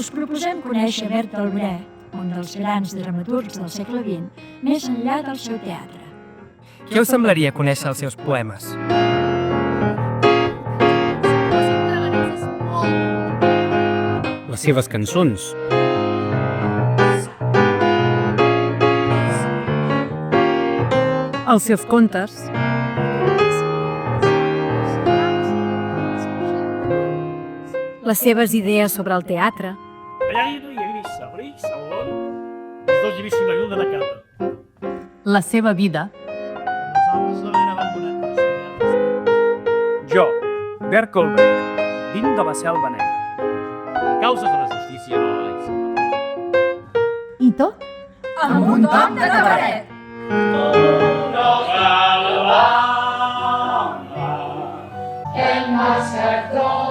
us proposem conèixer Bertolt Brecht, un dels grans dramaturgs del segle XX, més enllà del seu teatre. Què us semblaria conèixer els seus poemes? Les seves cançons? Els seus contes? Les seves idees sobre el teatre? La seva vida? Jo, Bertolt Brecht, vinc de la Selva Negra. Causes de la justícia no I tot? Amb un toc de cabaret. El más cartón.